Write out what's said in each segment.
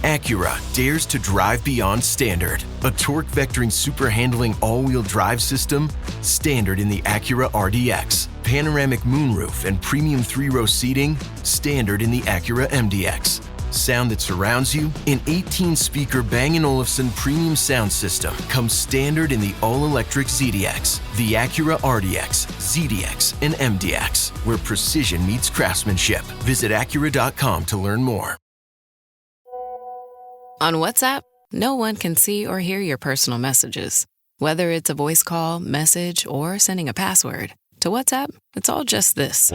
Acura dares to drive beyond standard. A torque-vectoring super-handling all-wheel drive system, standard in the Acura RDX. Panoramic moonroof and premium 3-row seating, standard in the Acura MDX. Sound that surrounds you, an 18-speaker Bang & Olufsen premium sound system comes standard in the all-electric ZDX, the Acura RDX, ZDX, and MDX, where precision meets craftsmanship. Visit Acura.com to learn more. On WhatsApp, no one can see or hear your personal messages. Whether it's a voice call, message, or sending a password. To WhatsApp, it's all just this.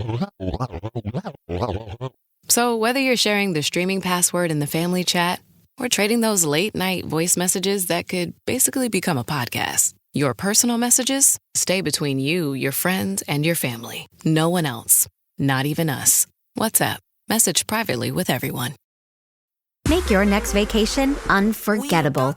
So whether you're sharing the streaming password in the family chat or trading those late-night voice messages that could basically become a podcast, your personal messages stay between you, your friends, and your family. No one else. Not even us. WhatsApp. Message privately with everyone. Make your next vacation unforgettable.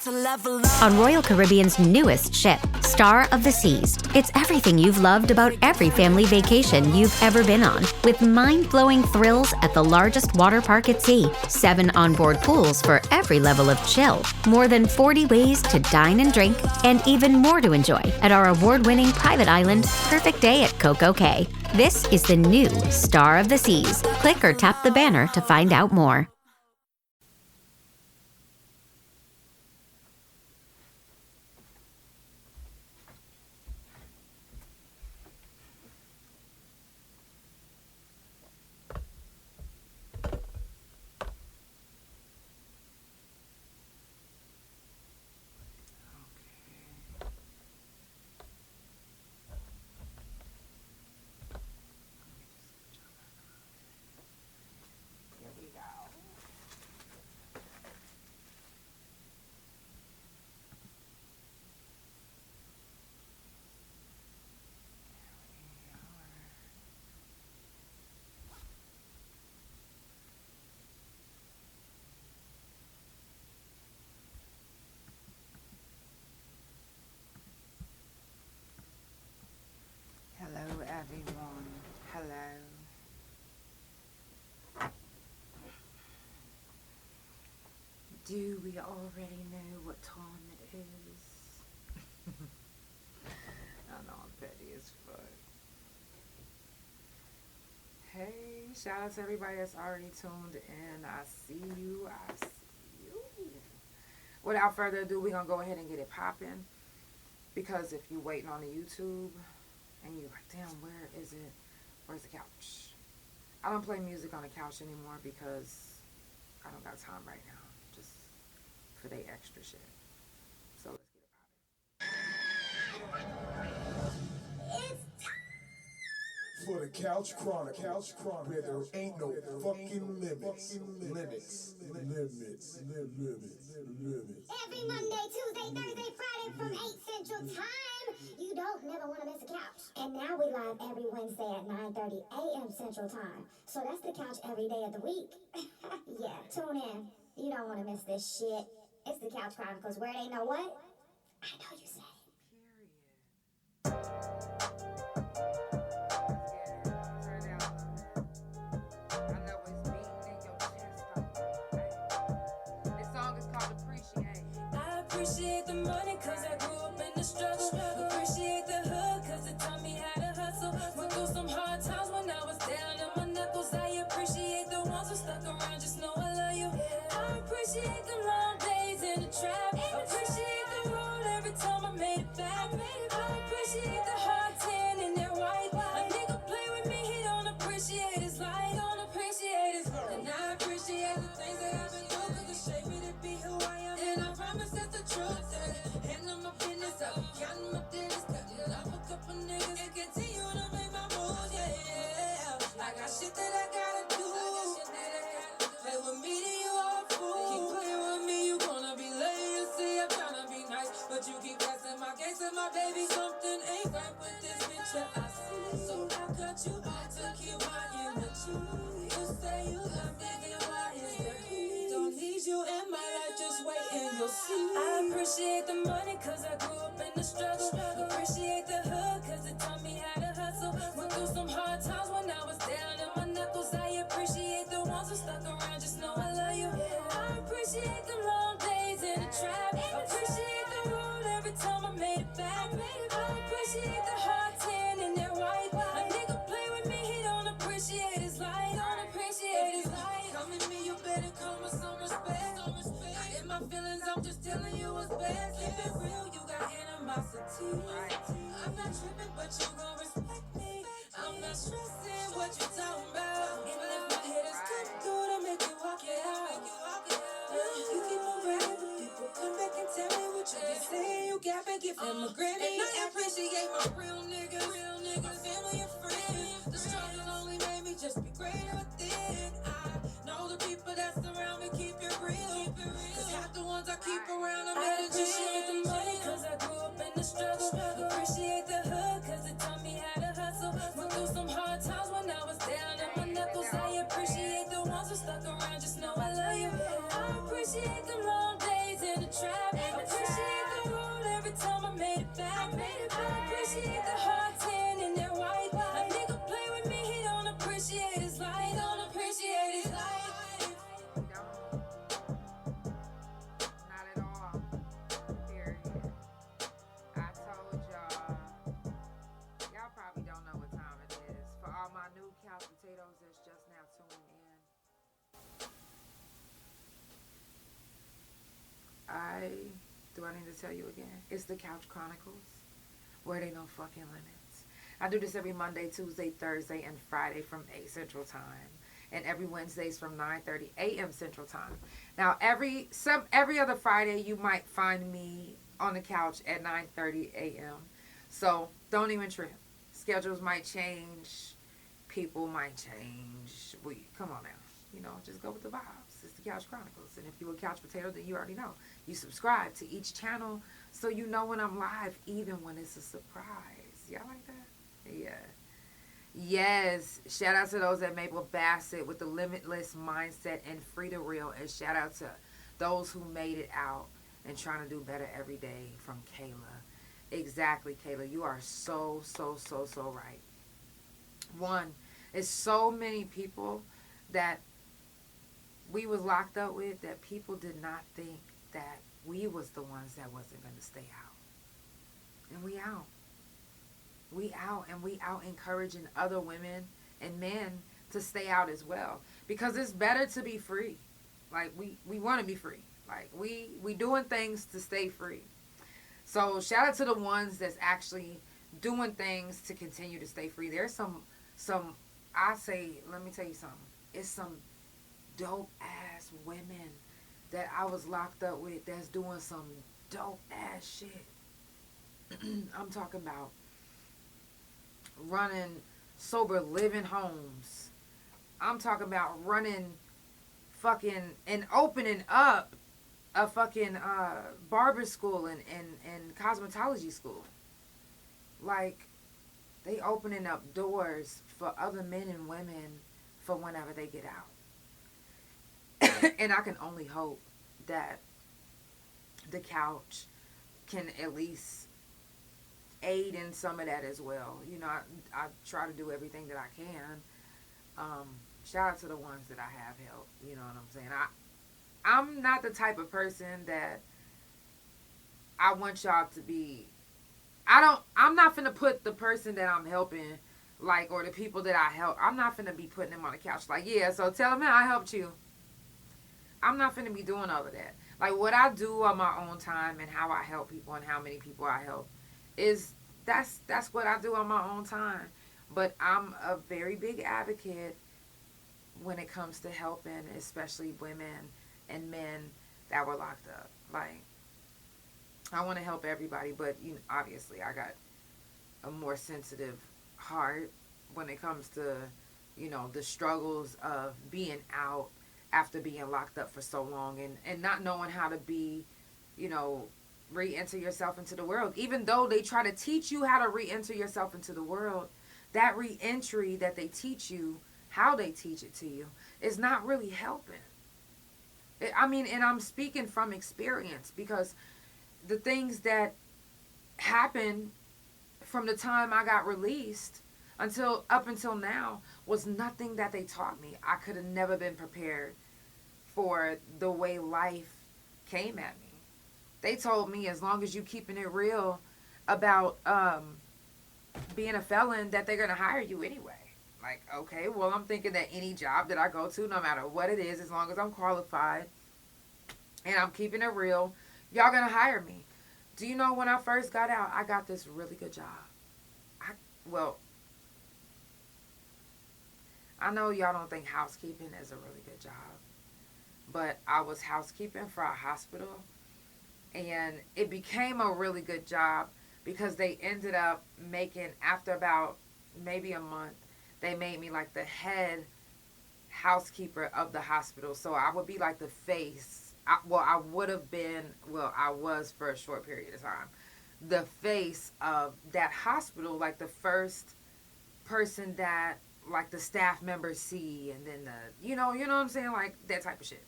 On Royal Caribbean's newest ship, Star of the Seas. It's everything you've loved about every family vacation you've ever been on, with mind-blowing thrills at the largest water park at sea, 7 onboard pools for every level of chill, more than 40 ways to dine and drink, and even more to enjoy at our award-winning private island, Perfect Day at Coco Cay. This is the new Star of the Seas. Click or tap the banner to find out more. Hello everyone, hello. Do we already know what time it is? I know I'm petty as fuck. Hey, shout out to everybody that's already tuned in. I see you, I see you. Without further ado, we're gonna go ahead and get it popping. Because if you're waiting on the YouTube, and you're like, damn, where is it? Where's the couch? I don't play music on the couch anymore because I don't got time right now. Just for the extra shit. So let's get it poppin'. It's time for the Couch Chronicles, where there ain't no fucking limits. Every Monday, Tuesday, Thursday, Friday from 8 Central Time. You don't never want to miss a couch. And now we live every Wednesday at 9:30 a.m. Central Time. So that's the couch every day of the week. Yeah, tune in. You don't want to miss this shit. It's the Couch Chronicles, where it ain't no what? I know you said Appreciate the money cause I grew up in the struggle. Appreciate the hood cause it taught me how to hustle. Went through some hard times when I was down on my knuckles. I appreciate the ones who stuck around, just know I love you. I appreciate the long days in the trap. Appreciate the road every time I made it back. I appreciate the hard tan in that white. A nigga play with me, he don't appreciate his life. Don't appreciate his life. And I appreciate the things that I've been through cause it shaped me to be who I am. And I promise that's the truth. Handle my business up, counting my dinners, cutting it off a couple niggas and continue to make my moves, yeah. I got shit that I gotta do. Play with me, then you are a fool. Keep playing with me, you wanna be late. You see, I'm tryna be nice, but you keep pressing my case and my baby. Something ain't right with this bitch that I see. So I cut you off to keep my energy. You say you love me, then why is that? Don't need you in my life, just wait and you'll see. I appreciate the money cause I grew up in the struggle. Appreciate the hood cause it taught me how to hustle. Went through some hard times when I was down on my knuckles. I appreciate the ones who stuck around, just know I love you. I appreciate the let it come with some respect. In my feelings, I'm just telling you what's best. Keep it real, you got animosity. I'm not tripping, but you gon' respect me. I'm not stressing what you talking about. And if my head is too good, I'll make you walk it out. You keep on riding, but people come back and tell me what you been saying. You got to give them a Grammy. And I appreciate my real niggas, my family and friends. The struggle only made me just be greater within. I know the people that surround me keep it real. Cause half the ones I keep around, I'm at a appreciate the money cause I grew up in the struggle. Appreciate the hood cause it taught me how to hustle. Went through some hard times when I was down on my knuckles. I appreciate the ones who stuck around, just know I love you. I appreciate the long days in the trap. Appreciate the road every time I made it back. I appreciate the hard tan in that white. A nigga play with me, he don't appreciate his life. Don't appreciate his life. Not at all. Period. I told y'all. Y'all probably don't know what time it is. For all my new couch potatoes that's just now tuning in. Do I need to tell you again? It's the Couch Chronicles, where they no fucking limits. I do this every Monday, Tuesday, Thursday, and Friday from 8 Central Time. And every Wednesdays from 9:30 a.m. Central Time. Now, every other Friday, you might find me on the couch at 9:30 a.m. So, don't even trip. Schedules might change. People might change. Come on now. You know, just go with the vibes. It's the Couch Chronicles. And if you're a couch potato, then you already know. You subscribe to each channel so you know when I'm live, even when it's a surprise. Y'all like that? Yeah. Yes. Shout out to those at Maple Bassett with the limitless mindset and free to real. And shout out to those who made it out and trying to do better every day from Kayla. Exactly, Kayla. You are so right. One, it's so many people that we was locked up with that people did not think that we was the ones that wasn't going to stay out. And we out. We out, and we out encouraging other women and men to stay out as well. Because it's better to be free. Like, we want to be free. Like, we doing things to stay free. So, shout out to the ones that's actually doing things to continue to stay free. There's some I say, let me tell you something. It's some dope ass women that I was locked up with that's doing some dope ass shit. I'm talking about running sober living homes. I'm talking about running fucking and opening up a fucking barber school and cosmetology school. Like, they opening up doors for other men and women for whenever they get out. And I can only hope that the couch can at least aid in some of that as well. You know, I try to do everything that I can. Shout out to the ones that I have helped. You know what I'm saying? I'm not the type of person that I want y'all to be. I'm not finna put the person that I'm helping, like, or the people that I help, I'm not finna be putting them on the couch like, yeah, so tell them how I helped you. I'm not finna be doing all of that. Like, what I do on my own time and how I help people and how many people I help is, that's what I do on my own time. But I'm a very big advocate when it comes to helping, especially women and men that were locked up. Like, I want to help everybody, but you know, obviously I got a more sensitive heart when it comes to, you know, the struggles of being out after being locked up for so long and not knowing how to be, you know, re-enter yourself into the world. Even though they try to teach you how to re-enter yourself into the world, that re-entry that they teach you, how they teach it to you, is not really helping. I mean, and I'm speaking from experience, because the things that happened from the time I got released up until now was nothing that they taught me. I could have never been prepared for the way life came at me. They told me, as long as you keeping it real about being a felon, that they're going to hire you anyway. like, okay, well, I'm thinking that any job that I go to, no matter what it is, as long as I'm qualified and I'm keeping it real, y'all gonna hire me. Do you know when I first got out, I got this really good job. I know y'all don't think housekeeping is a really good job, but I was housekeeping for a hospital, and it became a really good job because they ended up making, after about maybe a month, they made me like the head housekeeper of the hospital. So I would be like the face. I was for a short period of time, the face of that hospital, like the first person that like the staff members see, and then you know what I'm saying, like that type of shit.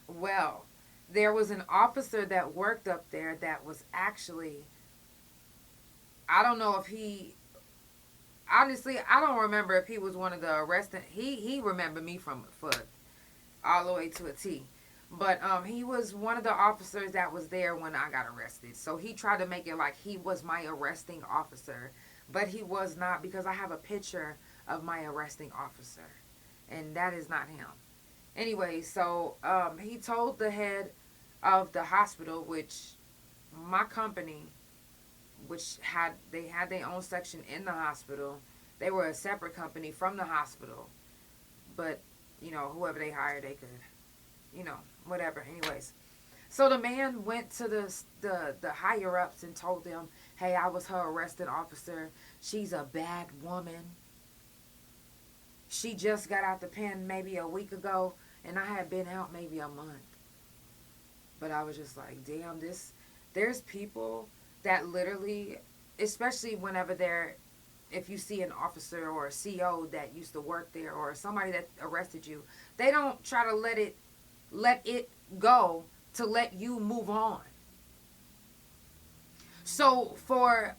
Well, there was an officer that worked up there that was actually, I don't know if he, honestly, I don't remember if he was one of the arresting. He remembered me for all the way to a T. But he was one of the officers that was there when I got arrested. So he tried to make it like he was my arresting officer. But he was not, because I have a picture of my arresting officer. And that is not him. Anyway, so he told the head of the hospital, which my company, which they had their own section in the hospital. They were a separate company from the hospital. But, you know, whoever they hired, they could, you know, whatever. Anyways, so the man went to the higher ups and told them, hey, I was her arresting officer. She's a bad woman. She just got out the pen maybe a week ago, and I had been out maybe a month. But I was just like, damn, there's people that literally, especially whenever if you see an officer or a CO that used to work there or somebody that arrested you, they don't try to let it go to let you move on. So for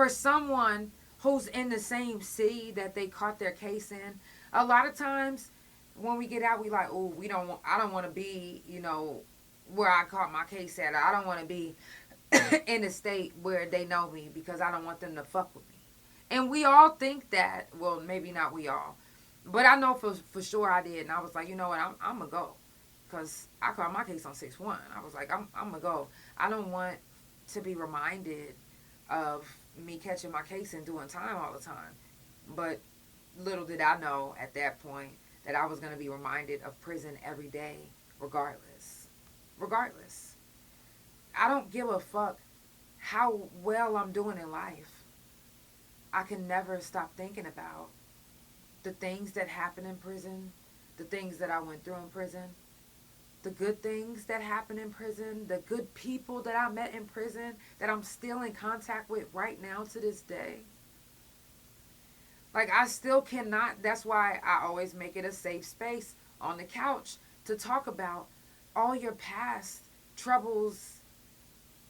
someone who's in the same city that they caught their case in, a lot of times when we get out, we like, oh, I don't want to be, you know, where I caught my case at. I don't want to be in a state where they know me, because I don't want them to fuck with me. And we all think that. Well, maybe not we all, but I know for sure I did. And I was like, you know what, I'm gonna go, because I caught my case on 6-1. I was like, I'm gonna go. I don't want to be reminded of me catching my case and doing time all the time. But little did I know at that point that I was gonna be reminded of prison every day, regardless. I don't give a fuck how well I'm doing in life. I can never stop thinking about the things that happen in prison, the things that I went through in prison, the good things that happen in prison, the good people that I met in prison that I'm still in contact with right now to this day. Like, I still cannot, that's why I always make it a safe space on the couch to talk about all your past troubles,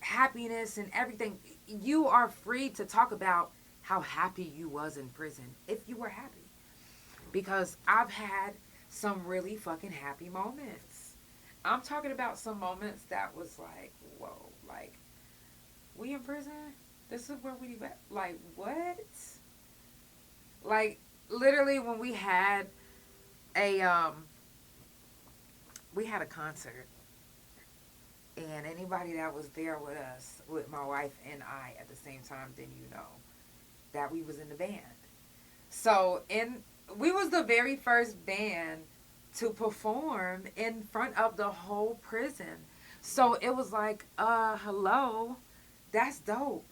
happiness, and everything. You are free to talk about how happy you was in prison, if you were happy. Because I've had some really fucking happy moments. I'm talking about some moments that was like, whoa, like, we in prison? This is where we, like, what? Like, literally when we had a concert, and anybody that was there with us, with my wife and I at the same time, then you know that we was in the band. So we was the very first band to perform in front of the whole prison. So it was like, hello, that's dope.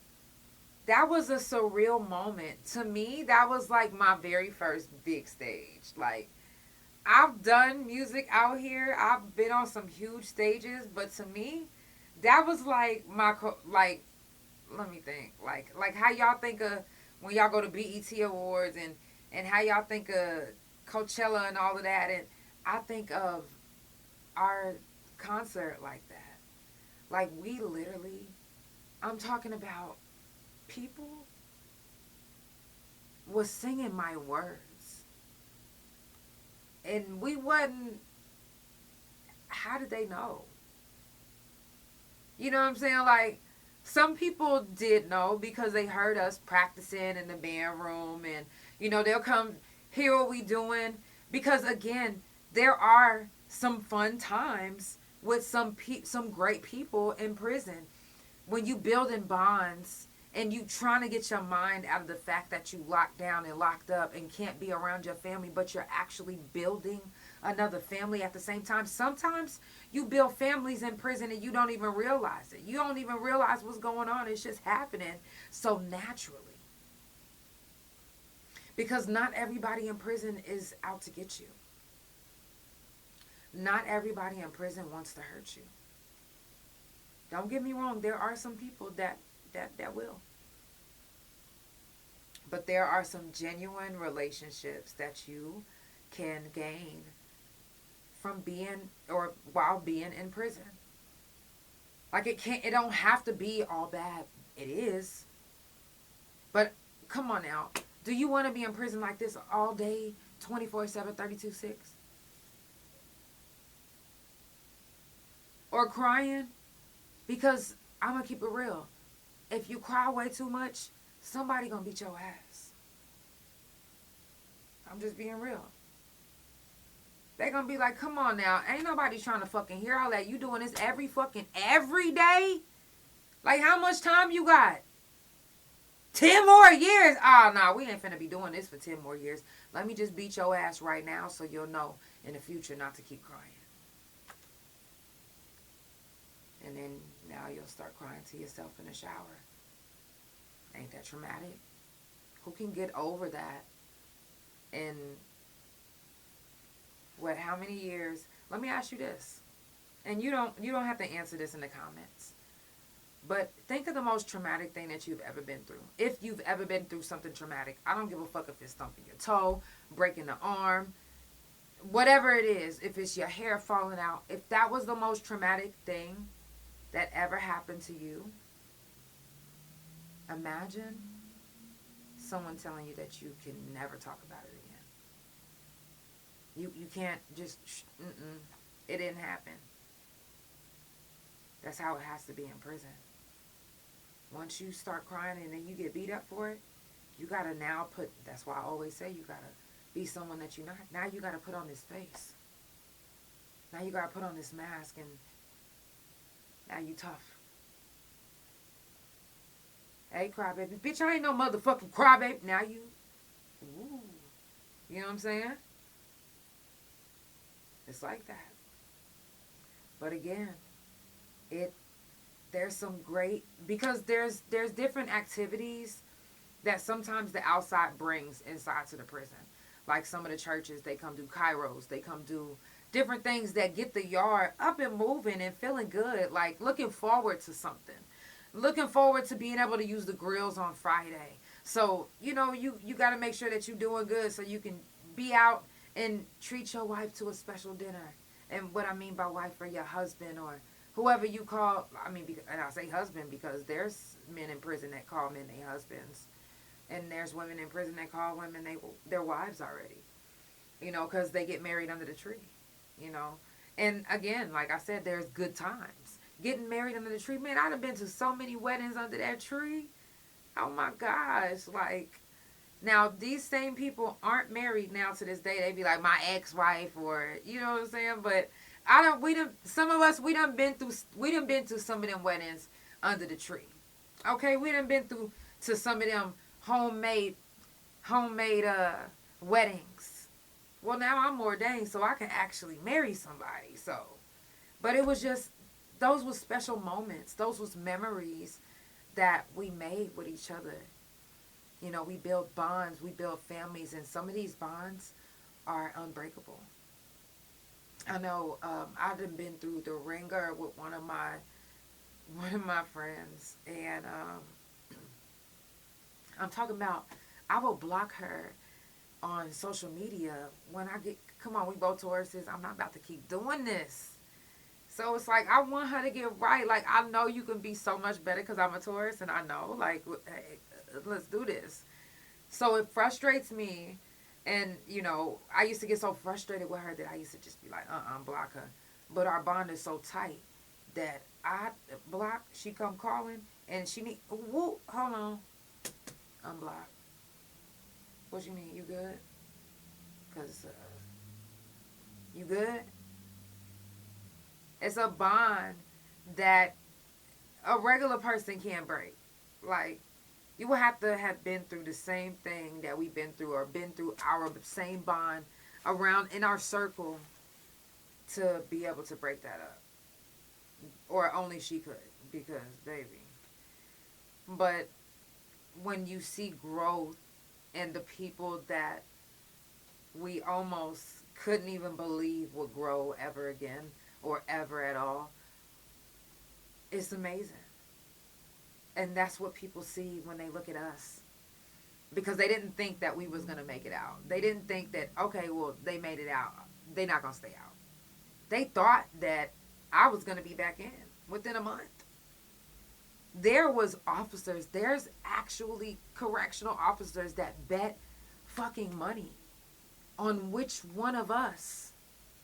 That was a surreal moment. To me, that was like my very first big stage. Like, I've done music out here. I've been on some huge stages, but to me, that was like let me think. Like how y'all think of when y'all go to BET Awards and how y'all think of Coachella and all of that. And I think of our concert like that. Like, we literally, I'm talking about people was singing my words. And we wasn't, how did they know? You know what I'm saying? Like, some people did know because they heard us practicing in the band room, and, you know, they'll come Hear what we doing. Because again, there are some fun times with some great people in prison. When you building bonds and you trying to get your mind out of the fact that you locked down and locked up and can't be around your family, but you're actually building another family at the same time. Sometimes you build families in prison and you don't even realize it. You don't even realize what's going on. It's just happening so naturally. Because not everybody in prison is out to get you. Not everybody in prison wants to hurt you. Don't get me wrong. There are some people that will. But there are some genuine relationships that you can gain from being or while being in prison. Like it don't have to be all bad. It is. But come on now. Do you want to be in prison like this all day, 24/7, 32/6? Or crying? Because I'm going to keep it real. If you cry way too much, somebody going to beat your ass. I'm just being real. They're going to be like, come on now. Ain't nobody trying to fucking hear all that. You doing this every day? Like, how much time you got? 10 more years? Oh, no, we ain't finna be doing this for 10 more years. Let me just beat your ass right now so you'll know in the future not to keep crying. And then now you'll start crying to yourself in the shower. Ain't that traumatic? Who can get over that in how many years? Let me ask you this. And you don't have to answer this in the comments. But think of the most traumatic thing that you've ever been through. If you've ever been through something traumatic. I don't give a fuck if it's stumping your toe, breaking the arm, whatever it is. If it's your hair falling out. If that was the most traumatic thing that ever happened to you, imagine someone telling you that you can never talk about it again. You can't just, it didn't happen. That's how it has to be in prison. Once you start crying and then you get beat up for it, you got to now that's why I always say you got to be someone that you're not. Now you got to put on this face. Now you got to put on this mask and now you tough. Hey, crybaby. Bitch, I ain't no motherfucking crybaby. Now you, ooh. You know what I'm saying? It's like that. But again, there's some great, because there's different activities that sometimes the outside brings inside to the prison. Like some of the churches, they come do kairos, they come do different things that get the yard up and moving and feeling good, like looking forward to something. Looking forward to being able to use the grills on Friday. So, you got to make sure that you're doing good so you can be out and treat your wife to a special dinner. And what I mean by wife, or your husband or whoever you call, and I say husband because there's men in prison that call men their husbands. And there's women in prison that call women their wives already. Because they get married under the tree. And again, like I said, there's good times. Getting married under the tree. Man, I'd have been to so many weddings under that tree. Oh my gosh. Like, now these same people aren't married now to this day. They be like my ex-wife or, you know what I'm saying? But some of us, we done been through some of them weddings under the tree. Okay, we done been through to some of them homemade weddings. Well, now I'm ordained, so I can actually marry somebody. So, but it was just, those were special moments. Those was memories that we made with each other. We build bonds, we build families, and some of these bonds are unbreakable. I know I've been through the ringer with one of my friends, and I'm talking about, I will block her on social media when come on, we both Tauruses, I'm not about to keep doing this. So it's like, I want her to get right. Like, I know you can be so much better because I'm a Taurus, and I know, like, hey, let's do this. So it frustrates me. And, I used to get so frustrated with her that I used to just be like, block her. But our bond is so tight that I block, she come calling, and she hold on, unblock. What you mean, you good? Because you good? It's a bond that a regular person can't break. Like, you will have to have been through the same thing that we've been through, or been through our same bond around in our circle to be able to break that up. Or only she could, because, baby. But when you see growth in the people that we almost couldn't even believe would grow ever again, or ever at all, it's amazing. And that's what people see when they look at us. Because they didn't think that we was going to make it out. They didn't think that, okay, well, they made it out. They're not going to stay out. They thought that I was going to be back in within a month. There was officers, there's actually correctional officers that bet fucking money on which one of us,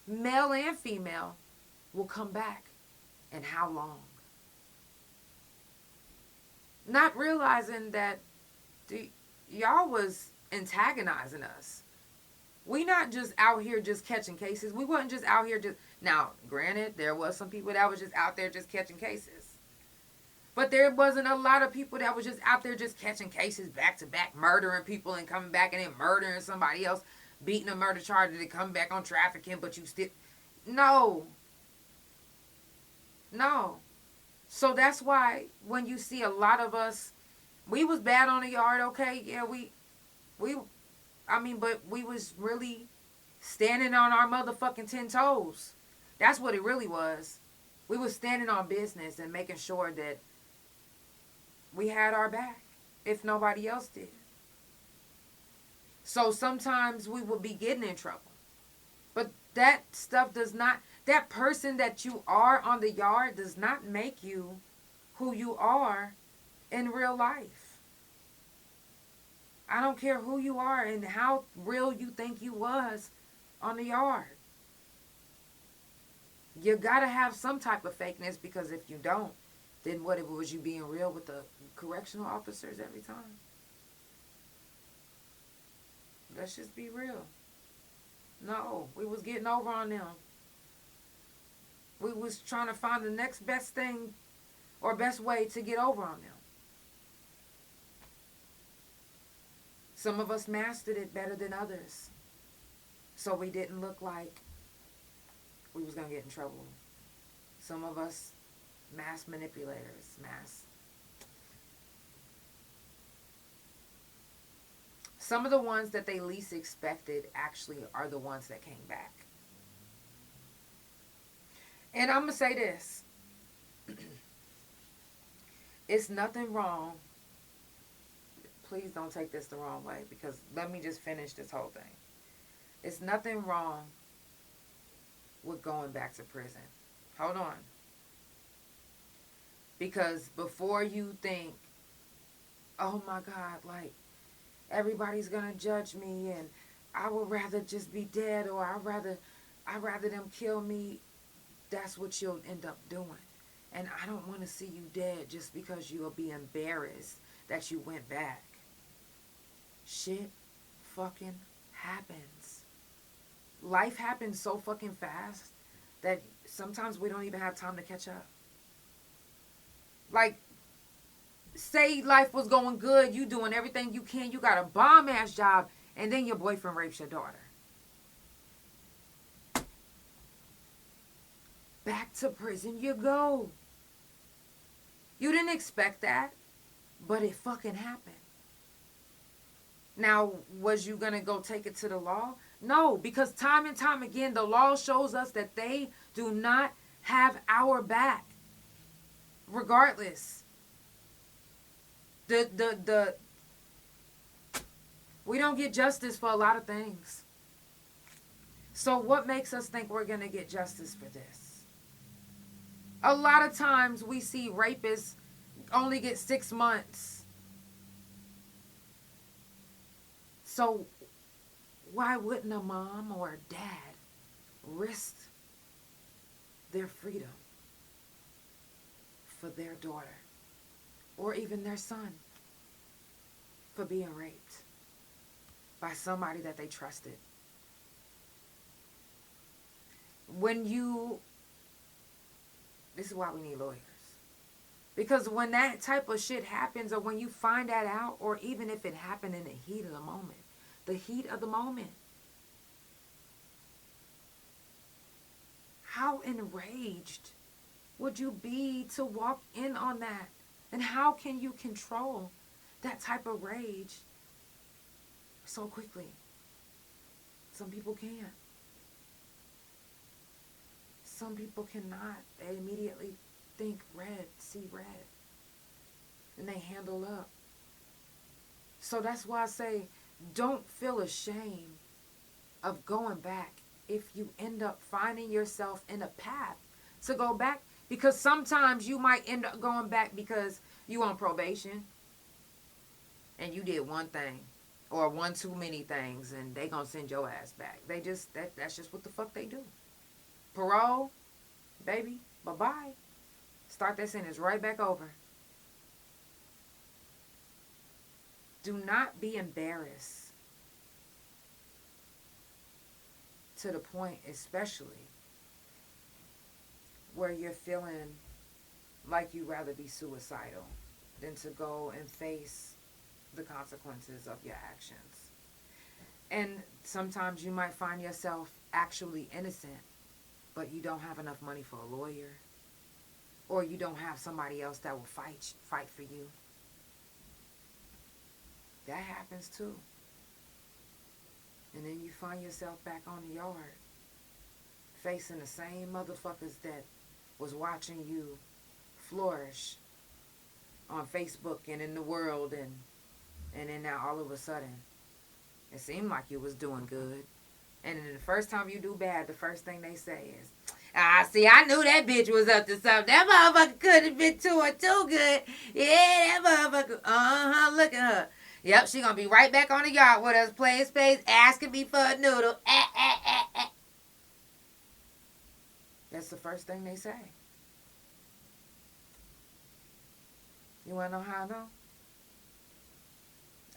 male and female, will come back and how long. Not realizing that y'all was antagonizing us. We not just out here just catching cases. We wasn't just out here just... Now, granted, there was some people that was just out there just catching cases. But there wasn't a lot of people that was just out there just catching cases back to back, murdering people and coming back and then murdering somebody else, beating a murder charge and then come back on trafficking, but you still... No. So that's why when you see a lot of us, we was bad on the yard, okay? Yeah, but we was really standing on our motherfucking 10 toes. That's what it really was. We was standing on business and making sure that we had our back if nobody else did. So sometimes we would be getting in trouble. But that stuff does not... That person that you are on the yard does not make you who you are in real life. I don't care who you are and how real you think you was on the yard. You gotta have some type of fakeness, because if you don't, then what was you being real with the correctional officers every time? Let's just be real. No, we was getting over on them. We was trying to find the next best thing or best way to get over on them. Some of us mastered it better than others. So we didn't look like we was going to get in trouble. Some of us, mass manipulators, Some of the ones that they least expected actually are the ones that came back. And I'm going to say this. It's nothing wrong. Please don't take this the wrong way, because let me just finish this whole thing. It's nothing wrong with going back to prison. Hold on. Because before you think, oh my God, like, everybody's going to judge me and I would rather just be dead, or I'd rather them kill me, that's what you'll end up doing. And I don't want to see you dead just because you'll be embarrassed that you went back. Shit fucking happens. Life happens so fucking fast that sometimes we don't even have time to catch up. Like, say life was going good, you doing everything you can, you got a bomb-ass job, and then your boyfriend rapes your daughter. Back to prison you go. You didn't expect that, but it fucking happened. Now, was you going to go take it to the law? No, because time and time again, the law shows us that they do not have our back. Regardless. We don't get justice for a lot of things. So what makes us think we're going to get justice for this? A lot of times we see rapists only get 6 months. So why wouldn't a mom or a dad risk their freedom for their daughter or even their son for being raped by somebody that they trusted this is why we need lawyers. Because when that type of shit happens, or when you find that out, or even if it happened in the heat of the moment, how enraged would you be to walk in on that? And how can you control that type of rage so quickly? Some people can't. Some people cannot. They immediately think red, see red, and they handle up. So that's why I say, don't feel ashamed of going back if you end up finding yourself in a path to go back. Because sometimes you might end up going back because you on probation and you did one thing or one too many things, and they gonna send your ass back. That's just what the fuck they do. Parole, baby, bye-bye. Start that sentence right back over. Do not be embarrassed to the point, especially where you're feeling like you'd rather be suicidal than to go and face the consequences of your actions. And sometimes you might find yourself actually innocent, but you don't have enough money for a lawyer, or you don't have somebody else that will fight for you. That happens too. And then you find yourself back on the yard, facing the same motherfuckers that was watching you flourish on Facebook and in the world, and then now all of a sudden it seemed like you was doing good, and then the first time you do bad, the first thing they say is, see, I knew that bitch was up to something. That motherfucker could have been too good. Yeah, that motherfucker, look at her. Yep, she gonna be right back on the yard with us, playing space, asking me for a noodle. That's the first thing they say. You want to know how I know?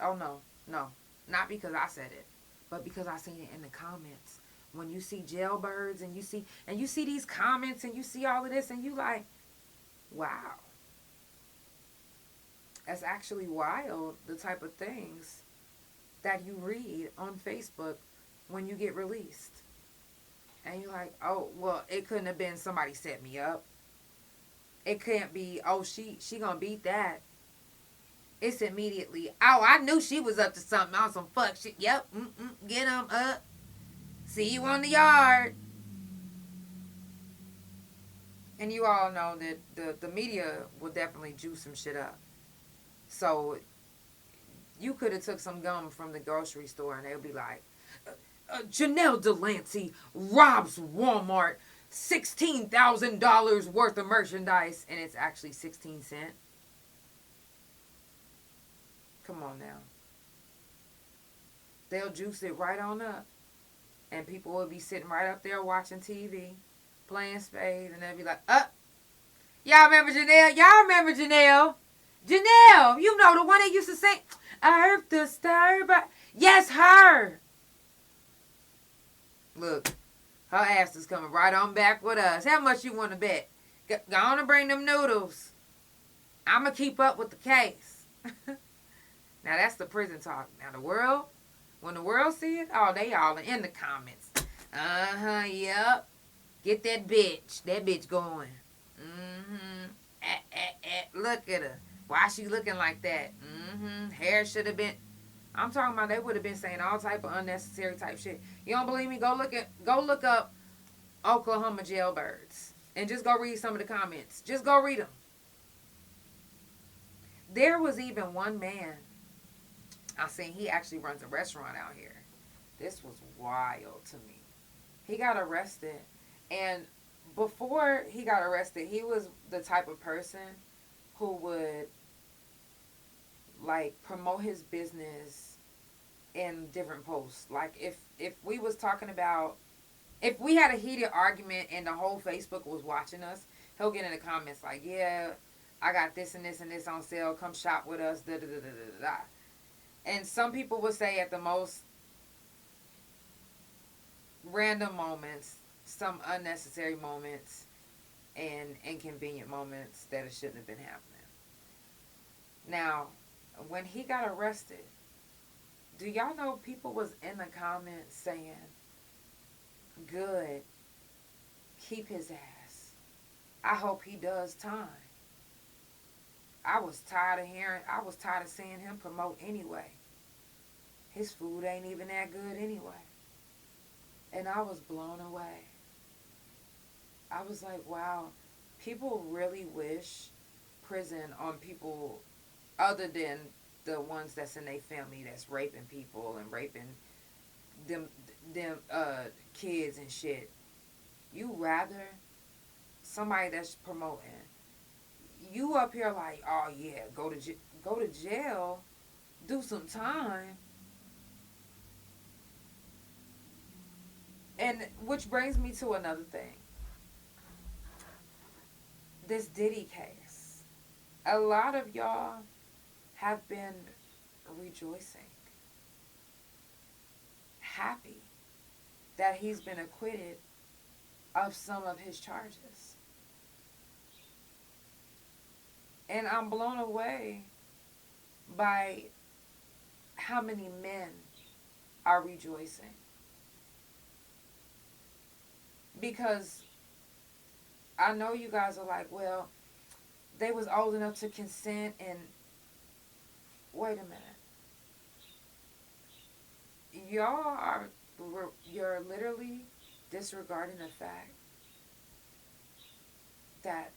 Oh, no. Not because I said it, but because I seen it in the comments. When you see jailbirds and you see these comments and you see all of this and you like, wow. That's actually wild, the type of things that you read on Facebook when you get released. And you're like, oh, well, it couldn't have been somebody set me up. It can't be, oh, she gonna beat that. It's immediately, oh, I knew she was up to something on some fuck shit. Yep, get them up. See you on the yard. And you all know that the media will definitely juice some shit up. So you could have took some gum from the grocery store and they'll be like, Janelle Delancey robs Walmart $16,000 worth of merchandise, and it's actually 16 cents. Come on now. They'll juice it right on up, and people will be sitting right up there watching TV, playing spades, and they'll be like, y'all remember Janelle? Y'all remember Janelle? Janelle, you know, the one that used to sing, I heard the star, but yes, her. Look, her ass is coming right on back with us. How much you want to bet? Go on and bring them noodles. I'm going to keep up with the case. Now, that's the prison talk. Now, the world, when the world see it, oh, they all in the comments. Yep. Get that bitch. That bitch going. Look at her. Why she looking like that? Hair should have been... I'm talking about they would have been saying all type of unnecessary type shit. You don't believe me? Go look up Oklahoma jailbirds and just go read some of the comments. Just go read them. There was even one man I seen. He actually runs a restaurant out here. This was wild to me. He got arrested, and before he got arrested, he was the type of person who would like promote his business in different posts. Like if we was talking about, if we had a heated argument and the whole Facebook was watching us, he'll get in the comments like, yeah, I got this and this and this on sale, come shop with us, da da da da da da. And some people would say at the most random moments some unnecessary moments and inconvenient moments that it shouldn't have been happening. Now, when he got arrested, do y'all know people was in the comments saying, good, keep his ass. I hope he does time. I was tired of seeing him promote anyway. His food ain't even that good anyway. And I was blown away. I was like, wow, people really wish prison on people other than the ones that's in their family that's raping people and raping them kids and shit. You rather somebody that's promoting. You up here like, oh yeah, go to jail, do some time. And which brings me to another thing. This Diddy case. A lot of y'all have been rejoicing, happy that he's been acquitted of some of his charges. And I'm blown away by how many men are rejoicing. Because I know you guys are like, well, they was old enough to consent, and wait a minute. You're literally disregarding the fact that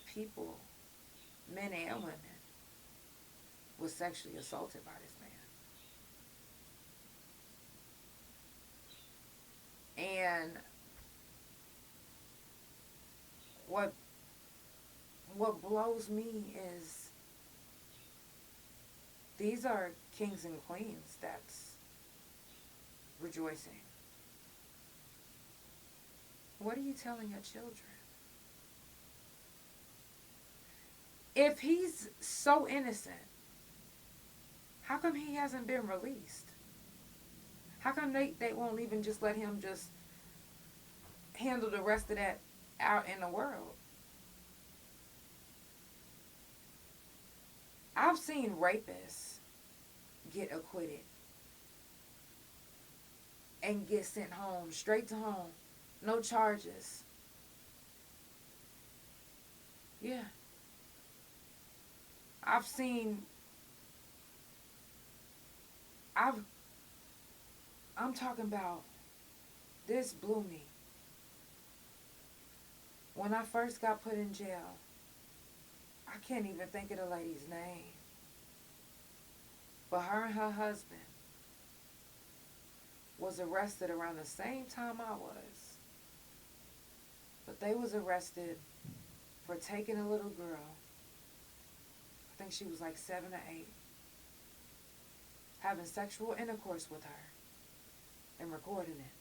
people, men and women, was sexually assaulted by this man. And what blows me is these are kings and queens that's rejoicing. What are you telling your children? If he's so innocent, how come he hasn't been released? How come they won't even just let him just handle the rest of that out in the world? I've seen rapists get acquitted and get sent home, straight to home, no charges. Yeah. I'm talking about, this blew me. When I first got put in jail, I can't even think of the lady's name. But her and her husband was arrested around the same time I was. But they was arrested for taking a little girl, I think she was like 7 or 8, having sexual intercourse with her and recording it.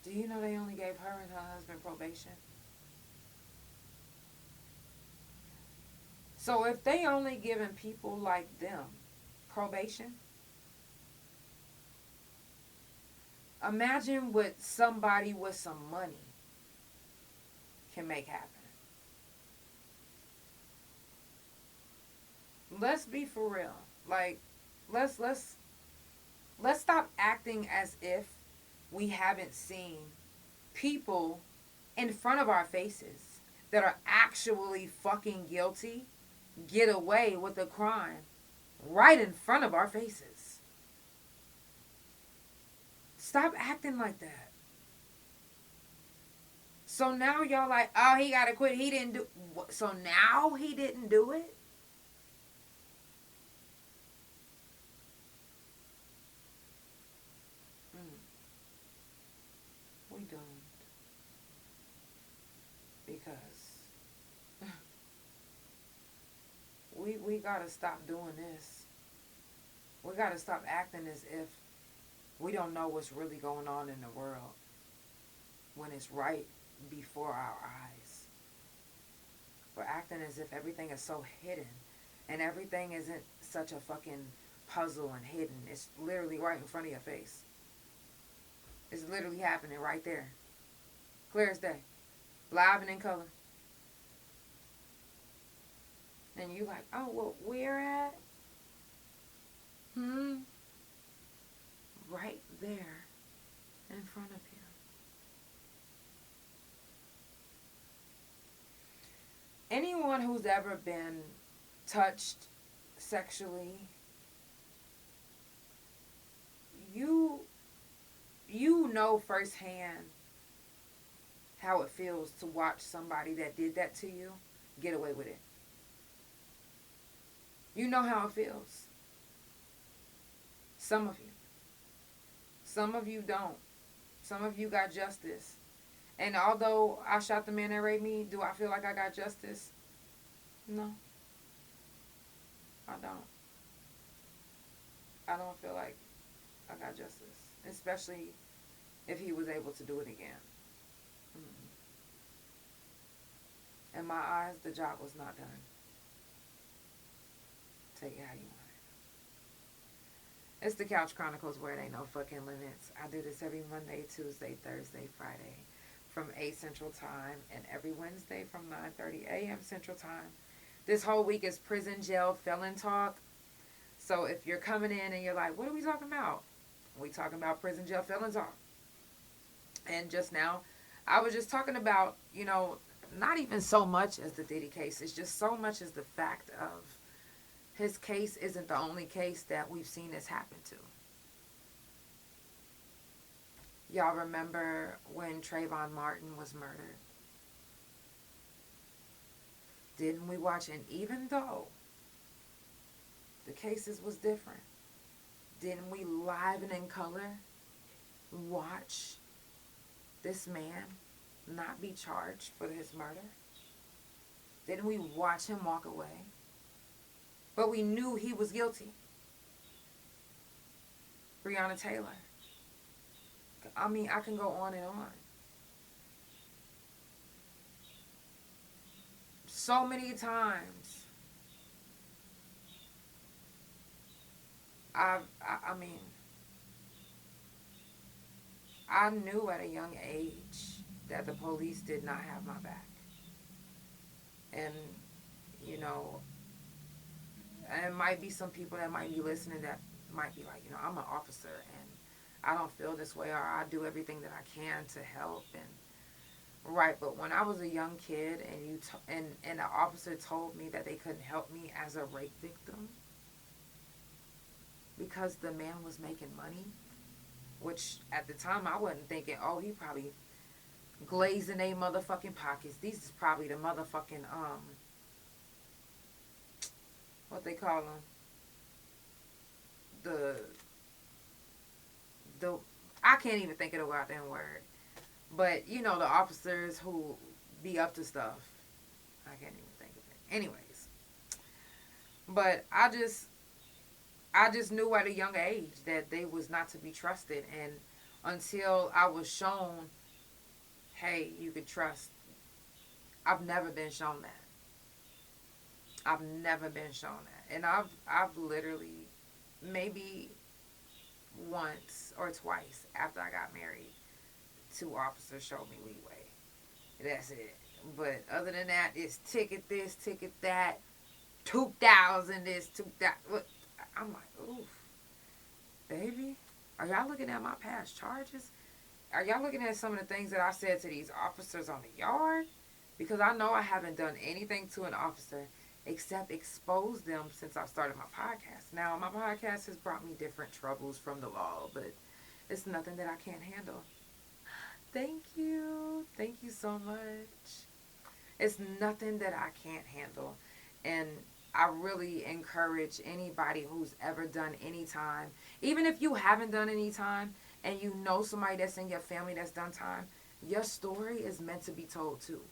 Do you know they only gave her and her husband probation? So if they only giving people like them probation, imagine what somebody with some money can make happen. Let's be for real. Like, let's stop acting as if we haven't seen people in front of our faces that are actually fucking guilty get away with a crime right in front of our faces. Stop acting like that. So now y'all like, oh, he got to quit. He didn't do. So now he didn't do it? We don't. Because we got to stop doing this. We got to stop acting as if we don't know what's really going on in the world when it's right before our eyes. We're acting as if everything is so hidden, and everything isn't such a fucking puzzle and hidden. It's literally right in front of your face. It's literally happening right there. Clear as day. Live and in color. And you like, oh, well, where at? Right there in front of you. Anyone who's ever been touched sexually, you know firsthand how it feels to watch somebody that did that to you get away with it. You know how it feels. Some of you. Some of you don't. Some of you got justice. And although I shot the man that raped me, do I feel like I got justice? No. I don't. I don't feel like I got justice. Especially if he was able to do it again. In my eyes, the job was not done. Take it how you want it. It's the Couch Chronicles where it ain't no fucking limits. I do this every Monday, Tuesday, Thursday, Friday from 8 Central Time, and every Wednesday from 9:30 a.m. Central Time. This whole week is Prison Jail Felon Talk. So if you're coming in and you're like, what are we talking about? We talking about Prison Jail Felon Talk. And just now, I was just talking about, not even so much as the Diddy case. It's just so much as the fact of his case isn't the only case that we've seen this happen to. Y'all remember when Trayvon Martin was murdered? Didn't we watch? And even though the cases was different, didn't we live and in color watch this man not be charged for his murder? Didn't we watch him walk away? But we knew he was guilty. Breonna Taylor. I mean, I can go on and on. So many times, I knew at a young age that the police did not have my back. And, and it might be some people that might be listening that might be like, I'm an officer and I don't feel this way, or I do everything that I can to help. And right, but when I was a young kid and and the officer told me that they couldn't help me as a rape victim because the man was making money, which at the time I wasn't thinking, oh, he probably glazing they motherfucking pockets. These is probably the motherfucking what they call them, the I can't even think of the goddamn word, but the officers who be up to stuff, I can't even think of it. Anyways, but I just knew at a young age that they was not to be trusted, and until I was shown, hey, you could trust. I've never been shown that. I've never been shown that. And I've literally, maybe once or twice after I got married, 2 officers showed me leeway. That's it. But other than that, it's ticket this, ticket that, 2,000 this, 2,000. I'm like, oof. Baby, are y'all looking at my past charges? Are y'all looking at some of the things that I said to these officers on the yard? Because I know I haven't done anything to an officer except expose them since I started my podcast. Now, my podcast has brought me different troubles from the law, but it's nothing that I can't handle. Thank you. Thank you so much. It's nothing that I can't handle. And I really encourage anybody who's ever done any time, even if you haven't done any time and you know somebody that's in your family that's done time, your story is meant to be told too.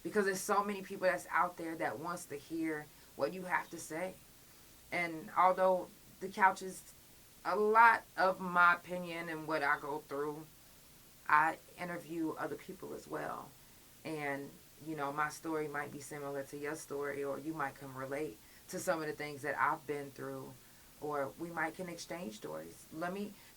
Because there's so many people that's out there that wants to hear what you have to say. And although the couch is a lot of my opinion and what I go through, I interview other people as well. And, my story might be similar to your story, or you might can relate to some of the things that I've been through, or we might can exchange stories.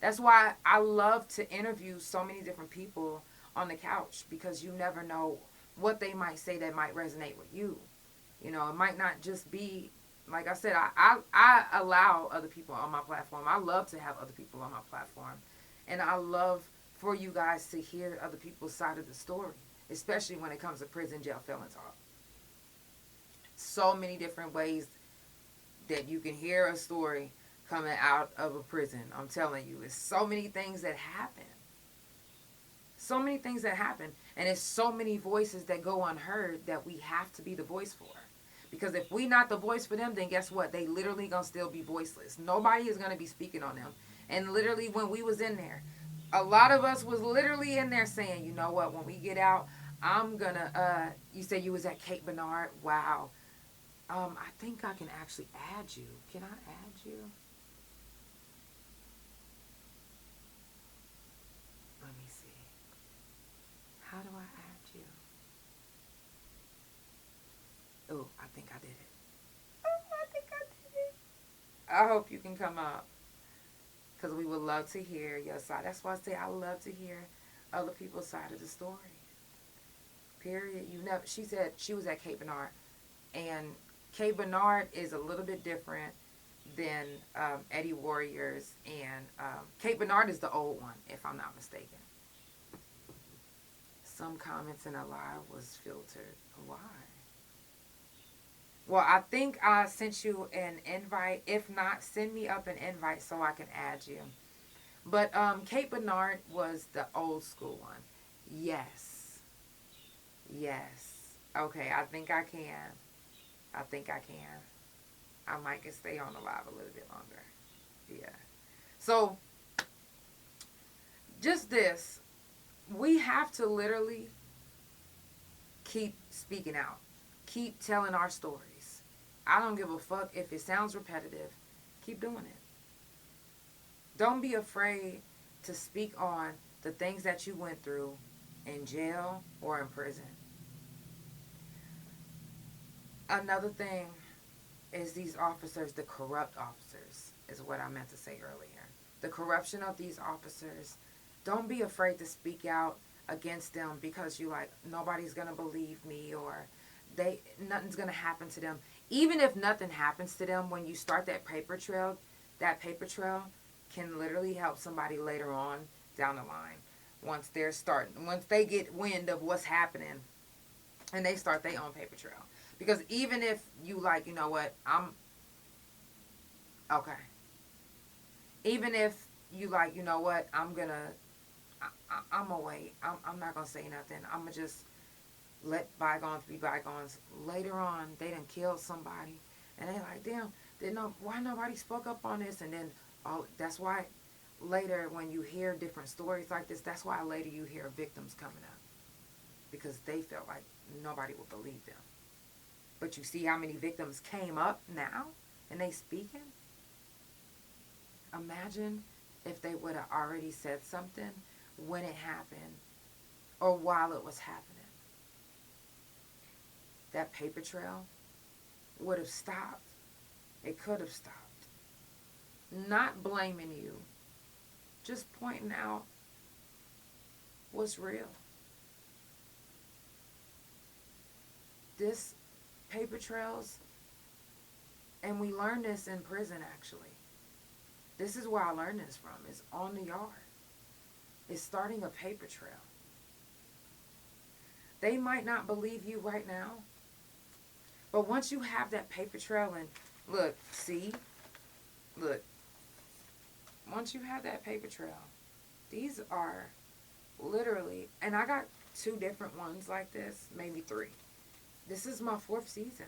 That's why I love to interview so many different people on the couch, because you never know what they might say that might resonate with you. You know, it might not just be, like I said, I allow other people on my platform. I love to have other people on my platform. And I love for you guys to hear other people's side of the story, especially when it comes to prison jail felon talk. So many different ways that you can hear a story coming out of a prison. I'm telling you, it's so many things that happen. So many things that happen. And it's so many voices that go unheard that we have to be the voice for. Because if we not the voice for them, then guess what? They literally going to still be voiceless. Nobody is going to be speaking on them. And literally when we was in there, a lot of us was literally in there saying, you know what, when we get out, I'm going to, you said you was at Cape Bernard. Wow. I think I can actually add you. Can I add you? Let me see. How do I add you? Oh, I think I did it. I hope you can come up, because we would love to hear your side. That's why I say I love to hear other people's side of the story. Period. She said she was at Cape Bernard, and Cape Bernard is a little bit different than Eddie Warriors, and Cape Bernard is the old one, if I'm not mistaken. Some comments in a live was filtered. Why? Well, I think I sent you an invite. If not, send me up an invite so I can add you. But Cape Bernard was the old school one. Yes. Okay, I think I can. I might can stay on the live a little bit longer. Yeah. So, just this. We have to literally keep speaking out. Keep telling our stories. I don't give a fuck if it sounds repetitive. Keep doing it. Don't be afraid to speak on the things that you went through in jail or in prison. Another thing is these officers, the corrupt officers, is what I meant to say earlier. The corruption of these officers. Don't be afraid to speak out against them, because you like, nobody's going to believe me, or nothing's going to happen to them. Even if nothing happens to them, when you start that paper trail can literally help somebody later on down the line. Once they get wind of what's happening and they start their own paper trail. Because even if you like, you know what, even if you like, you know what, I'm going to wait. I'm not going to say nothing. I'm going to just let bygones be bygones. Later on, they done killed somebody. And they like, damn, why nobody spoke up on this? And then that's why later when you hear different stories like this, that's why later you hear victims coming up. Because they felt like nobody would believe them. But you see how many victims came up now? And they speaking? Imagine if they would have already said something when it happened or while it was happening. That paper trail would have stopped. It could have stopped. Not blaming you. Just pointing out what's real. This paper trails, and we learned this in prison actually. This is where I learned this from. It's on the yard. It's starting a paper trail. They might not believe you right now, but once you have that paper trail, and look, once you have that paper trail, these are literally, and I got 2 different ones like this, maybe 3. This is my 4th season.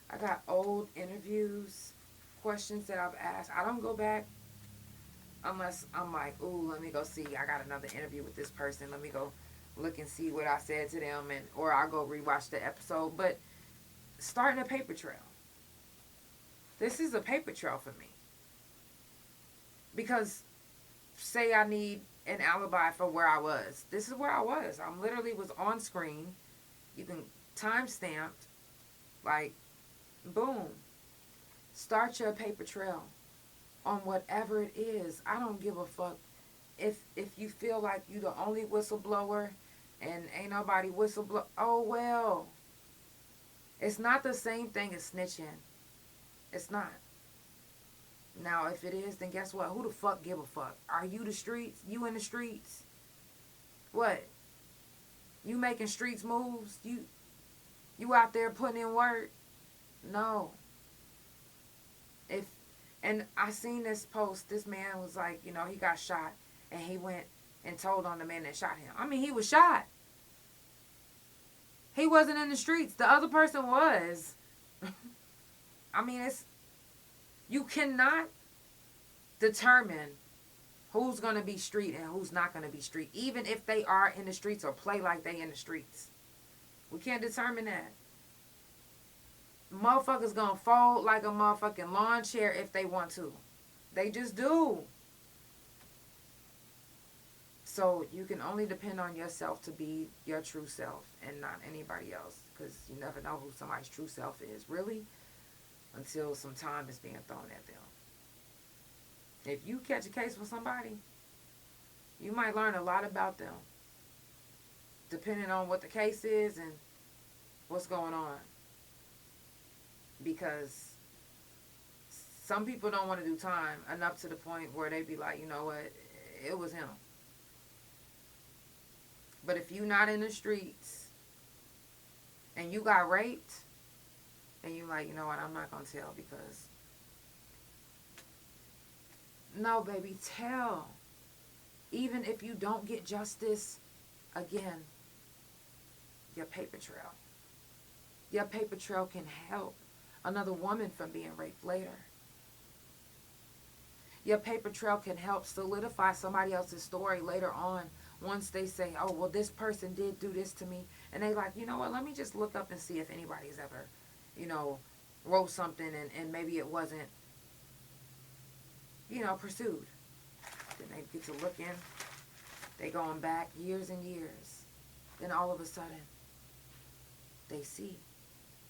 I got old interviews, questions that I've asked. I don't go back unless I'm like, ooh, let me go see. I got another interview with this person. Let me go look and see what I said to them, or I'll go rewatch the episode. But starting a paper trail. This is a paper trail for me. Because say I need an alibi for where I was. This is where I was. I literally was on screen. You can timestamp, like, boom. Start your paper trail on whatever it is. I don't give a fuck if you feel like you the only whistleblower and ain't nobody whistleblow, oh well. It's not the same thing as snitching. It's not. Now, if it is, then guess what? Who the fuck give a fuck? Are you the streets? You in the streets? What? You making streets moves? You out there putting in work? No. And I seen this post. This man was like, you know, he got shot, and he went and told on the man that shot him. I mean, he was shot. He wasn't in the streets. The other person was. I mean, you cannot determine who's going to be street and who's not going to be street, even if they are in the streets or play like they in the streets. We can't determine that. Motherfuckers going to fold like a motherfucking lawn chair if they want to. They just do. So you can only depend on yourself to be your true self and not anybody else, because you never know who somebody's true self is, really, until some time is being thrown at them. If you catch a case with somebody, you might learn a lot about them, depending on what the case is and what's going on. Because some people don't want to do time enough to the point where they be like, you know what, it was him. But if you not in the streets and you got raped, and you like, you know what, I'm not going to tell because... No, baby, tell. Even if you don't get justice, again, your paper trail. Your paper trail can help another woman from being raped later. Your paper trail can help solidify somebody else's story later on. Once they say, oh, well, this person did do this to me. And they like, you know what, let me just look up and see if anybody's ever, you know, wrote something and maybe it wasn't, you know, pursued. Then they get to looking. They going back years and years. Then all of a sudden, they see,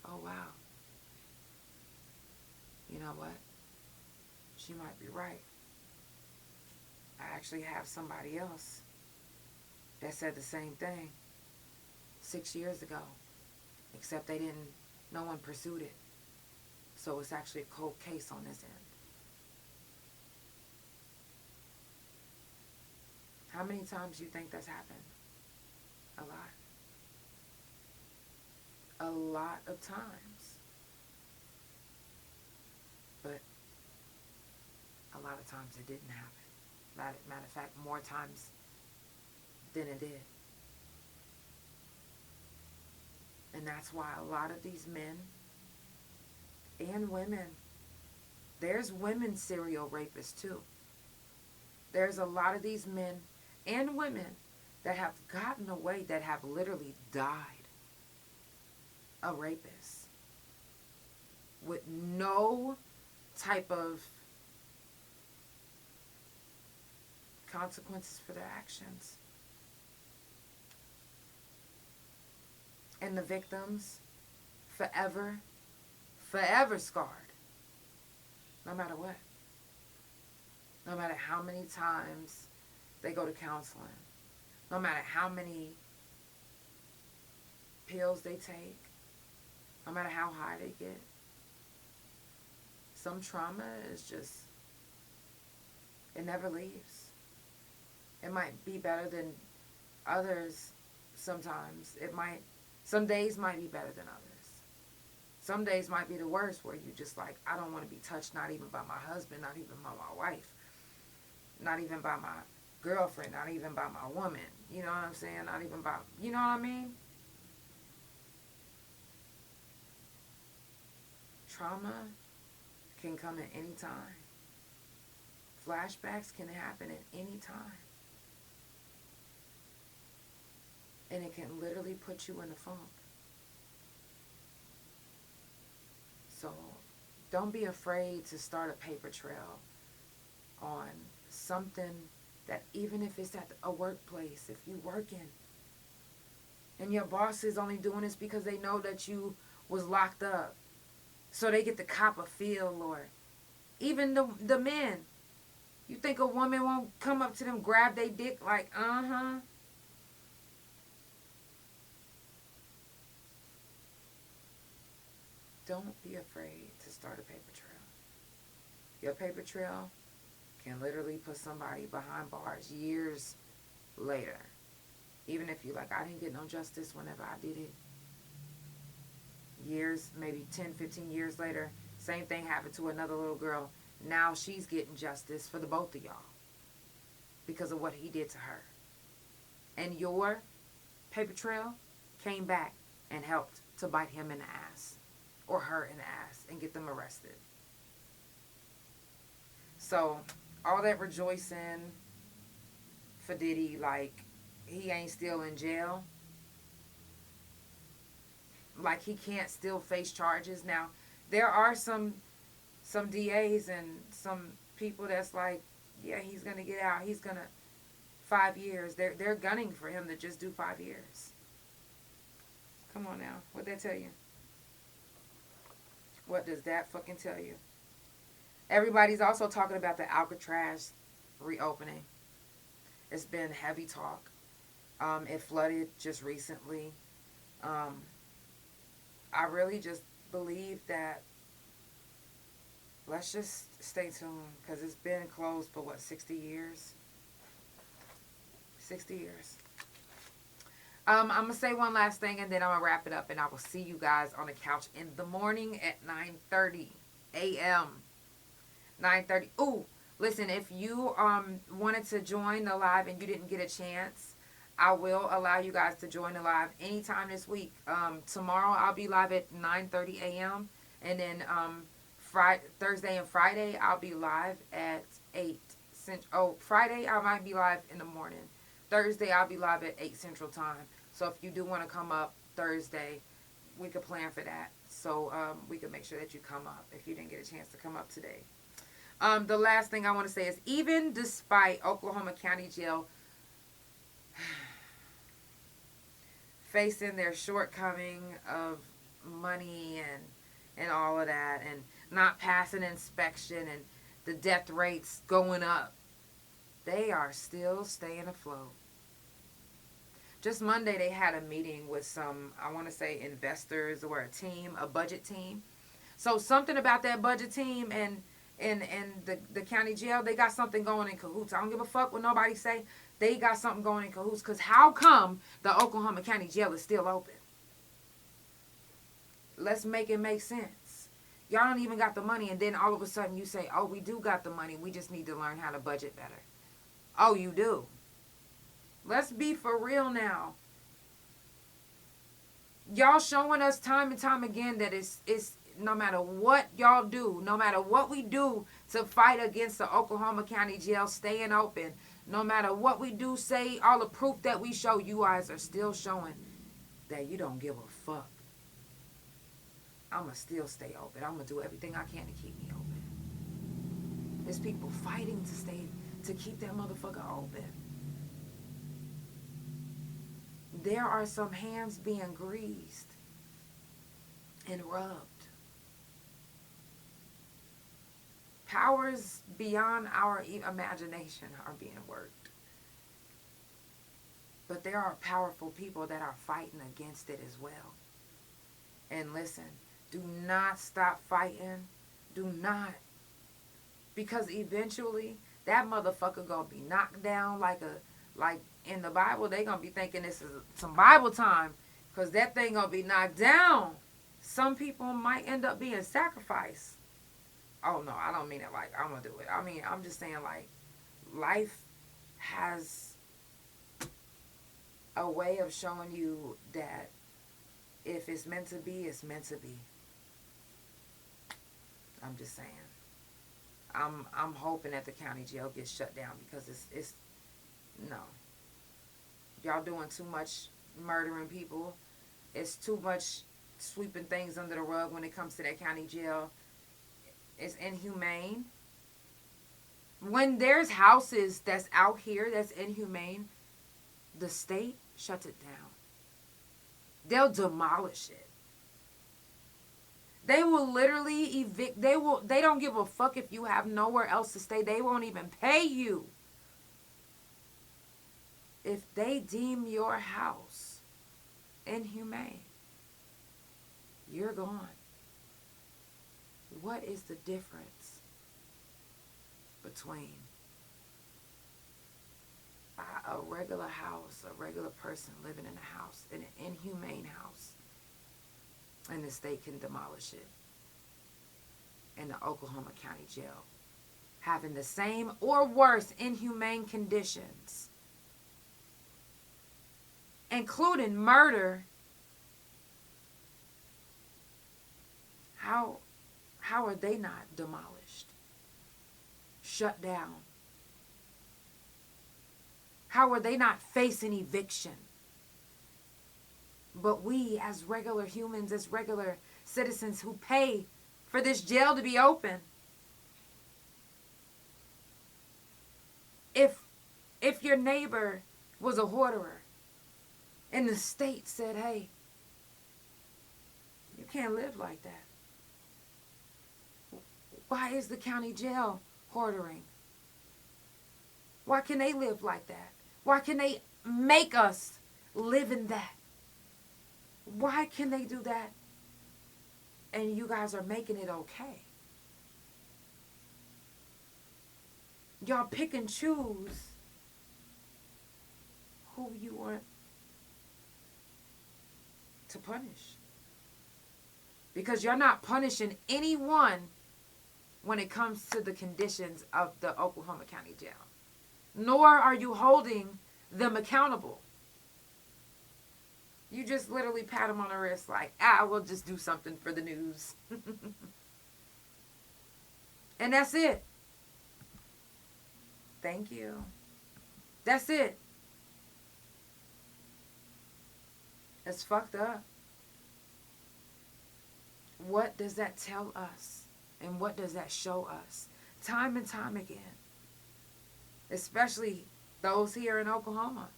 oh, wow. You know what? She might be right. I actually have somebody else that said the same thing 6 years ago, except no one pursued it. So it's actually a cold case on this end. How many times do you think that's happened? A lot. A lot of times. But a lot of times it didn't happen. Matter of fact, more times than it did. And that's why a lot of these men and women, there's women serial rapists too. There's a lot of these men and women that have gotten away, that have literally died a rapist with no type of consequences for their actions. And the victims forever scarred. No matter what. No matter how many times they go to counseling. No matter how many pills they take. No matter how high they get. Some trauma is just, it never leaves. It might be better than others sometimes. Some days might be better than others. Some days might be the worst, where you just like, I don't want to be touched, not even by my husband, not even by my wife, not even by my girlfriend, not even by my woman. You know what I'm saying? Not even by, you know what I mean? Trauma can come at any time. Flashbacks can happen at any time. And it can literally put you in a funk. So don't be afraid to start a paper trail on something that, even if it's at a workplace, if you working and your boss is only doing this because they know that you was locked up, so they get to cop a feel, or even the men, You think a woman won't come up to them, grab their dick like, uh-huh? Don't be afraid to start a paper trail. Your paper trail can literally put somebody behind bars years later. Even if you like, I didn't get no justice whenever I did it. Years, maybe 10, 15 years later, same thing happened to another little girl. Now she's getting justice for the both of y'all because of what he did to her. And your paper trail came back and helped to bite him in the ass or her in the ass and get them arrested. So all that rejoicing for Diddy, like he ain't still in jail, like he can't still face charges. Now there are some DAs and some people that's like, yeah, he's gonna get out, he's gonna 5 years. They're gunning for him to just do 5 years. Come on now, what'd that tell you? What does that fucking tell you? Everybody's also talking about the Alcatraz reopening. It's been heavy talk. It flooded just recently. I really just believe that let's just stay tuned because it's been closed for 60 years? 60 years. I'm going to say one last thing and then I'm going to wrap it up and I will see you guys on the couch in the morning at 9:30 a.m. 9:30. Ooh, listen, if you wanted to join the live and you didn't get a chance, I will allow you guys to join the live anytime this week. Tomorrow I'll be live at 9:30 a.m. and then Thursday and Friday I'll be live at 8. Friday I might be live in the morning. Thursday I'll be live at 8 Central Time. So if you do want to come up Thursday, we could plan for that. So we could make sure that you come up if you didn't get a chance to come up today. The last thing I want to say is even despite Oklahoma County Jail facing their shortcoming of money and all of that and not passing inspection and the death rates going up, they are still staying afloat. Just Monday they had a meeting with some, I want to say investors or a team, a budget team. So something about that budget team and the county jail, they got something going in cahoots. I don't give a fuck what nobody say. They got something going in cahoots. Because how come the Oklahoma County Jail is still open? Let's make it make sense. Y'all don't even got the money. And then all of a sudden you say, oh, we do got the money. We just need to learn how to budget better. Oh, you do? Let's be for real now. Y'all showing us time and time again that it's no matter what y'all do, no matter what we do to fight against the Oklahoma County Jail staying open, no matter what we do, say all the proof that we show, you guys are still showing that you don't give a fuck. I'm going to still stay open. I'm going to do everything I can to keep me open. There's people fighting to keep that motherfucker open. There are some hands being greased and rubbed. Powers beyond our imagination are being worked. But there are powerful people that are fighting against it as well. And listen, do not stop fighting. Do not. Because eventually, that motherfucker gonna be knocked down like in the Bible, they gonna be thinking this is some Bible time. Because that thing gonna be knocked down. Some people might end up being sacrificed. Oh, no, I don't mean it like I'm going to do it. I mean, I'm just saying, like, life has a way of showing you that if it's meant to be, it's meant to be. I'm just saying. I'm hoping that the county jail gets shut down because it's no. Y'all doing too much murdering people. It's too much sweeping things under the rug when it comes to that county jail. It's inhumane. When there's houses that's out here that's inhumane, the state shuts it down. They'll demolish it. They will literally evict. They don't give a fuck if you have nowhere else to stay. They won't even pay you. If they deem your house inhumane, you're gone. What is the difference between a regular house, a regular person living in a house, in an inhumane house, and the state can demolish it, in the Oklahoma County Jail, having the same or worse inhumane conditions, including murder? How are they not demolished, shut down? How are they not facing eviction? But we, as regular humans, as regular citizens who pay for this jail to be open, if your neighbor was a hoarder and the state said, hey, you can't live like that, why is the county jail hoarding? Why can they live like that? Why can they make us live in that? Why can they do that? And you guys are making it okay. Y'all pick and choose who you want to punish. Because you're not punishing anyone when it comes to the conditions of the Oklahoma County Jail. Nor are you holding them accountable. You just literally pat them on the wrist like, we'll just do something for the news. And that's it. Thank you. That's it. It's fucked up. What does that tell us? And what does that show us? Time and time again. Especially those here in Oklahoma.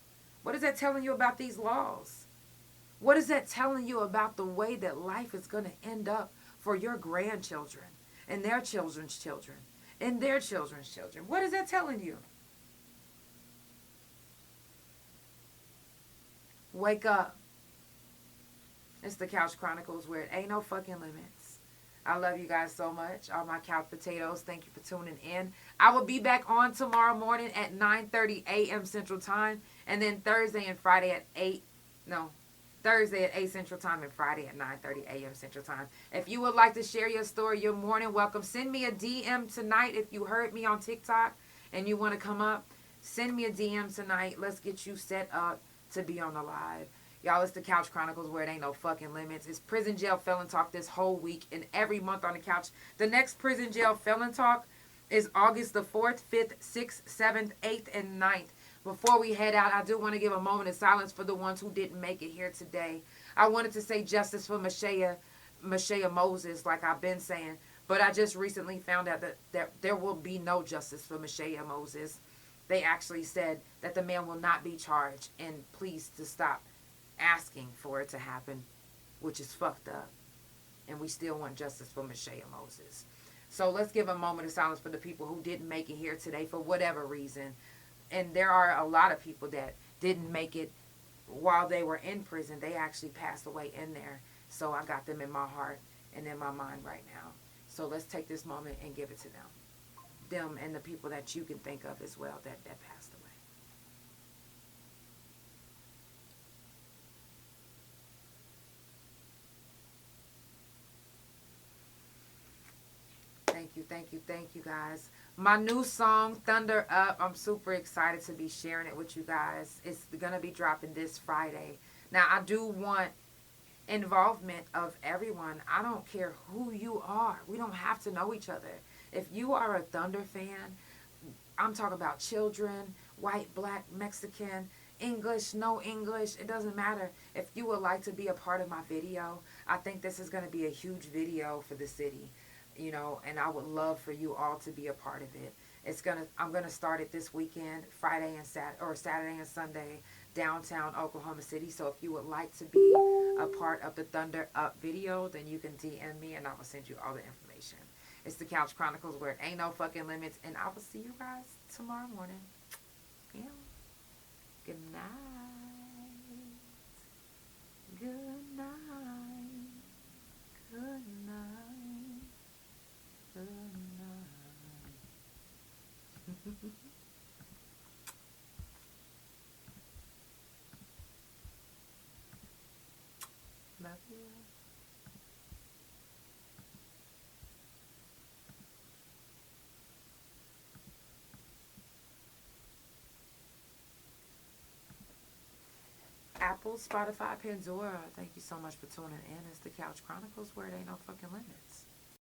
What is that telling you about these laws? What is that telling you about the way that life is going to end up for your grandchildren and their children's children and their children's children? What is that telling you? Wake up. It's the Couch Chronicles, where it ain't no fucking limits. I love you guys so much. All my couch potatoes, thank you for tuning in. I will be back on tomorrow morning at 9:30 a.m. Central Time. And then Thursday and Friday at 8. No. Thursday at 8 Central Time and Friday at 9:30 a.m. Central Time. If you would like to share your story, you're more than welcome. Send me a DM tonight if you heard me on TikTok and you want to come up. Send me a DM tonight. Let's get you set up to be on the live. Y'all, it's the Couch Chronicles, where it ain't no fucking limits. It's Prison Jail Felon Talk this whole week and every month on the couch. The next Prison Jail Felon Talk is August the 4th, 5th, 6th, 7th, 8th, and 9th. Before we head out, I do want to give a moment of silence for the ones who didn't make it here today. I wanted to say justice for Mashaya Moses, like I've been saying, but I just recently found out that there will be no justice for Mashaya Moses. They actually said that the man will not be charged, and please to stop asking for it to happen, which is fucked up. And we still want justice for Mashaya Moses. So let's give a moment of silence for the people who didn't make it here today for whatever reason. And there are a lot of people that didn't make it while they were in prison. They actually passed away in there. So I got them in my heart and in my mind right now. So let's take this moment and give it to them. Them and the people that you can think of as well that passed away. Thank you guys. My new song, Thunder Up, I'm super excited to be sharing it with you guys. It's going to be dropping this Friday. Now, I do want involvement of everyone. I don't care who you are. We don't have to know each other. If you are a Thunder fan, I'm talking about children, white, black, Mexican, English, no English, it doesn't matter. If you would like to be a part of my video, I think this is going to be a huge video for the city. You know, and I would love for you all to be a part of it. I'm gonna start it this weekend, Saturday and Sunday, downtown Oklahoma City. So if you would like to be a part of the Thunder Up video, then you can DM me and I will send you all the information. It's the Couch Chronicles where it ain't no fucking limits. And I will see you guys tomorrow morning. Yeah. Good night. Good night. Good night. Good night. Love you. Apple, Spotify, Pandora. Thank you so much for tuning in. It's the Couch Chronicles where it ain't no fucking limits.